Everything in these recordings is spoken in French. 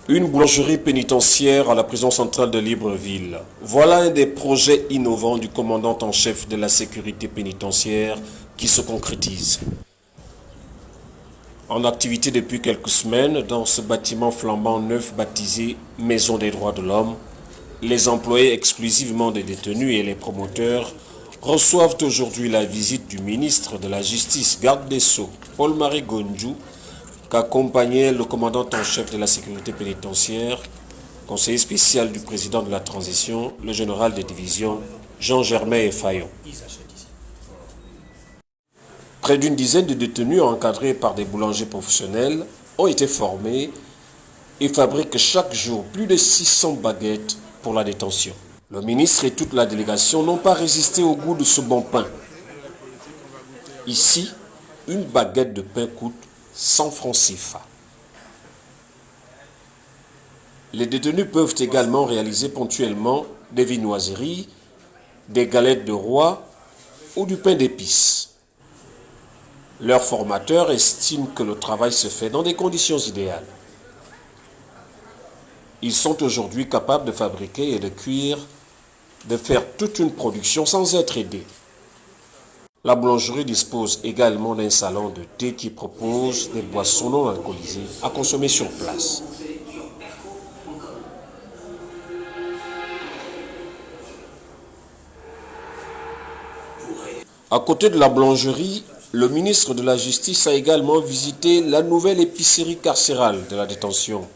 Une boulangerie pénitentiaire à la prison centrale de Libreville. Voilà un des projets innovants du commandant en chef de la sécurité pénitentiaire qui se concrétise. En activité depuis quelques semaines, dans ce bâtiment flambant neuf baptisé Maison des droits de l'homme, les employés exclusivement des détenus et les promoteurs reçoivent aujourd'hui la visite du ministre de la Justice, garde des Sceaux, Paul-Marie Gondjou, qu'accompagnait le commandant en chef de la sécurité pénitentiaire, conseiller spécial du président de la transition, le général de division, Jean-Germain Effayon. Près d'une dizaine de détenus encadrés par des boulangers professionnels ont été formés et fabriquent chaque jour plus de 600 baguettes pour la détention. Le ministre et toute la délégation n'ont pas résisté au goût de ce bon pain. Ici, une baguette de pain coûte 100 francs CFA. Les détenus peuvent également réaliser ponctuellement des viennoiseries, des galettes de roi ou du pain d'épices. Leurs formateurs estiment que le travail se fait dans des conditions idéales. Ils sont aujourd'hui capables de fabriquer et de cuire, de faire toute une production sans être aidés. La boulangerie dispose également d'un salon de thé qui propose des boissons non alcoolisées à consommer sur place. À côté de la boulangerie, le ministre de la Justice a également visité la nouvelle épicerie carcérale de la détention.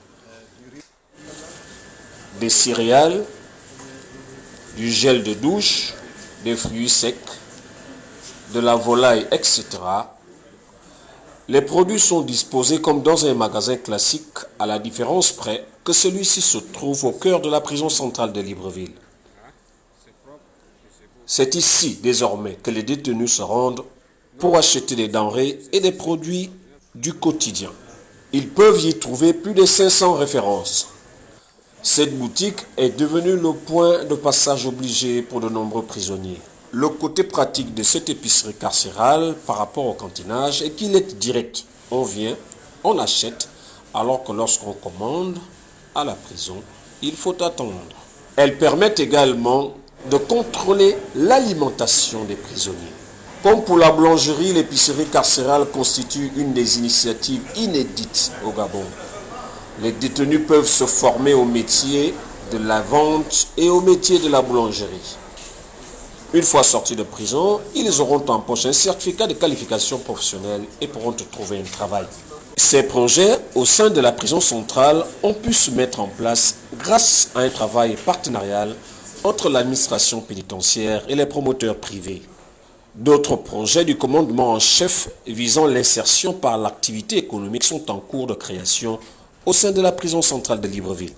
Des céréales, du gel de douche, des fruits secs, de la volaille, etc. Les produits sont disposés comme dans un magasin classique, à la différence près que celui-ci se trouve au cœur de la prison centrale de Libreville. C'est ici, désormais, que les détenus se rendent pour acheter des denrées et des produits du quotidien. Ils peuvent y trouver plus de 500 références. Cette boutique est devenue le point de passage obligé pour de nombreux prisonniers. Le côté pratique de cette épicerie carcérale par rapport au cantinage est qu'il est direct. On vient, on achète, alors que lorsqu'on commande à la prison, il faut attendre. Elle permet également de contrôler l'alimentation des prisonniers. Comme pour la boulangerie, l'épicerie carcérale constitue une des initiatives inédites au Gabon. Les détenus peuvent se former au métier de la vente et au métier de la boulangerie. Une fois sortis de prison, ils auront en poche un certificat de qualification professionnelle et pourront trouver un travail. Ces projets au sein de la prison centrale ont pu se mettre en place grâce à un travail partenarial entre l'administration pénitentiaire et les promoteurs privés. D'autres projets du commandement en chef visant l'insertion par l'activité économique sont en cours de création au sein de la prison centrale de Libreville.